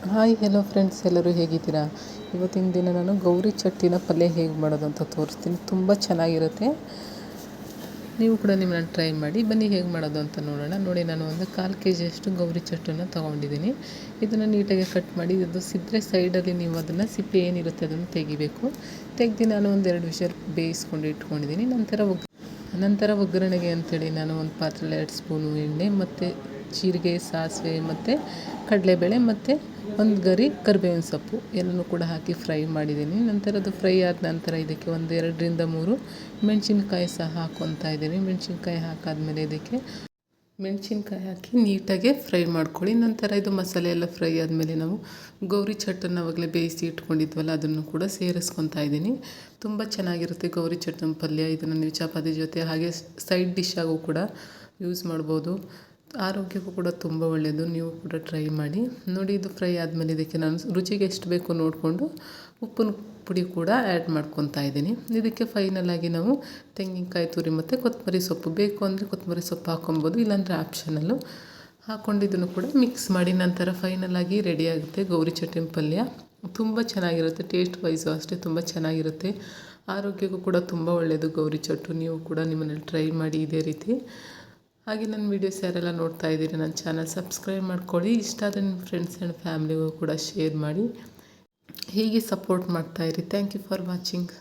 Hi hello friends, ಎಲ್ಲರೂ ಹೇಗಿದ್ದೀರಾ? ಇವತ್ತಿನ ದಿನ ನಾನು ಗೌರಿ ಚಟ್ಟಿನ ಪಲ್ಯ ಹೇಗೆ ಮಾಡೋದು ಅಂತ ತೋರಿಸ್ತೀನಿ. ತುಂಬ ಚೆನ್ನಾಗಿರುತ್ತೆ. ನೀವು ಕೂಡ ನಿಮ್ಮನ್ನ ಟ್ರೈ ಮಾಡಿ. ಬನ್ನಿ ಹೇಗೆ ಮಾಡೋದು ಅಂತ ನೋಡೋಣ. ನೋಡಿ, ನಾನು ಒಂದು 1/4 kg ಗೌರಿ ಚಟ್ಟನ್ನು ತೊಗೊಂಡಿದ್ದೀನಿ. ಇದನ್ನು ನೀಟಾಗಿ ಕಟ್ ಮಾಡಿ, ಇದು ಸಿಪ್ಪೆ ಸೈಡಲ್ಲಿ ನೀವು ಅದನ್ನು ಸಿಪ್ಪೆ ಏನಿರುತ್ತೆ ಅದನ್ನು ತೆಗಿಬೇಕು. ತೆಗೆದು ನಾನು ಒಂದು 2 ವಿಷಲ್ ಬೇಯಿಸ್ಕೊಂಡು ಇಟ್ಕೊಂಡಿದ್ದೀನಿ. ನಂತರ ಒಗ್ಗರಣೆಗೆ ಅಂಥೇಳಿ ನಾನು ಒಂದು ಪಾತ್ರೆಯಲ್ಲಿ 2 ಸ್ಪೂನು ಎಣ್ಣೆ ಮತ್ತು ಜೀರಿಗೆ, ಸಾಸಿವೆ ಮತ್ತು ಕಡಲೆಬೇಳೆ ಮತ್ತು ಒಂದು ಗರಿ ಕರಿಬೇವಿನ ಸೊಪ್ಪು ಎಲ್ಲನೂ ಕೂಡ ಹಾಕಿ ಫ್ರೈ ಮಾಡಿದ್ದೀನಿ. ನಂತರ ಅದು ಫ್ರೈ ಆದ ನಂತರ ಇದಕ್ಕೆ ಒಂದು 2ರಿಂದ 3 ಮೆಣಸಿನ್ಕಾಯಿ ಸಹ ಹಾಕ್ಕೊತಾ ಇದ್ದೀನಿ. ಮೆಣಸಿನ್ಕಾಯಿ ಹಾಕಾದ್ಮೇಲೆ ಇದಕ್ಕೆ ಮೆಣಸಿನ್ಕಾಯಿ ಹಾಕಿ ನೀಟಾಗಿ ಫ್ರೈ ಮಾಡ್ಕೊಳ್ಳಿ. ನಂತರ ಇದು ಮಸಾಲೆ ಎಲ್ಲ ಫ್ರೈ ಆದಮೇಲೆ ನಾವು ಗೌರಿ ಚಟ್ಟನ್ನು ಆವಾಗಲೇ ಬೇಯಿಸಿ ಇಟ್ಕೊಂಡಿದ್ವಲ್ಲ ಅದನ್ನು ಕೂಡ ಸೇರಿಸ್ಕೊತಾ ಇದ್ದೀನಿ. ತುಂಬ ಚೆನ್ನಾಗಿರುತ್ತೆ ಗೌರಿ ಚಟ್ಟನ ಪಲ್ಯ. ಇದನ್ನು ನೀವು ಚಪಾತಿ ಜೊತೆ ಹಾಗೆ ಸೈಡ್ ಡಿಶ್ ಆಗು ಕೂಡ ಯೂಸ್ ಮಾಡ್ಬೋದು. ಆರೋಗ್ಯಕ್ಕೂ ಕೂಡ ತುಂಬ ಒಳ್ಳೆಯದು. ನೀವು ಕೂಡ ಟ್ರೈ ಮಾಡಿ. ನೋಡಿ, ಇದು ಫ್ರೈ ಆದಮೇಲೆ ಇದಕ್ಕೆ ನಾನು ರುಚಿಗೆ ಎಷ್ಟು ಬೇಕು ನೋಡಿಕೊಂಡು ಉಪ್ಪಿನ ಪುಡಿ ಕೂಡ ಆ್ಯಡ್ ಮಾಡ್ಕೊತಾ ಇದ್ದೀನಿ. ಇದಕ್ಕೆ ಫೈನಲಾಗಿ ನಾವು ತೆಂಗಿನಕಾಯಿ ತುರಿ ಮತ್ತು ಕೊತ್ತಂಬರಿ ಸೊಪ್ಪು ಬೇಕು ಅಂದರೆ ಕೊತ್ತಂಬರಿ ಸೊಪ್ಪು ಹಾಕ್ಕೊಬೋದು, ಇಲ್ಲಾಂದರೆ ಆಪ್ಷನಲ್ಲು. ಹಾಕ್ಕೊಂಡಿದ್ದನ್ನು ಕೂಡ ಮಿಕ್ಸ್ ಮಾಡಿ ನಂತರ ಫೈನಲಾಗಿ ರೆಡಿ ಆಗುತ್ತೆ ಗೌರಿ ಚಟ್ಟಿನ ಪಲ್ಯ. ತುಂಬ ಚೆನ್ನಾಗಿರುತ್ತೆ. ಟೇಸ್ಟ್ ವೈಸು ಅಷ್ಟೇ ತುಂಬ ಚೆನ್ನಾಗಿರುತ್ತೆ. ಆರೋಗ್ಯಕ್ಕೂ ಕೂಡ ತುಂಬ ಒಳ್ಳೆಯದು ಗೌರಿ ಚಟ್ಟು. ನೀವು ಕೂಡ ನಿಮ್ಮನೇಲಿ ಟ್ರೈ ಮಾಡಿ ಇದೇ ರೀತಿ. ಹಾಗೆ ನನ್ನ ವೀಡಿಯೋಸ್ ಯಾರೆಲ್ಲ ನೋಡ್ತಾ ಇದ್ದೀರಿ ನನ್ನ ಚಾನಲ್ ಸಬ್ಸ್ಕ್ರೈಬ್ ಮಾಡ್ಕೊಳ್ಳಿ. ಇಷ್ಟ ಆದರೆ ನಿಮ್ಮ ಫ್ರೆಂಡ್ಸ್ ಆ್ಯಂಡ್ ಫ್ಯಾಮ್ಲಿಗೂ ಕೂಡ ಶೇರ್ ಮಾಡಿ. ಹೀಗೆ ಸಪೋರ್ಟ್ ಮಾಡ್ತಾಯಿರಿ. Thank you for watching.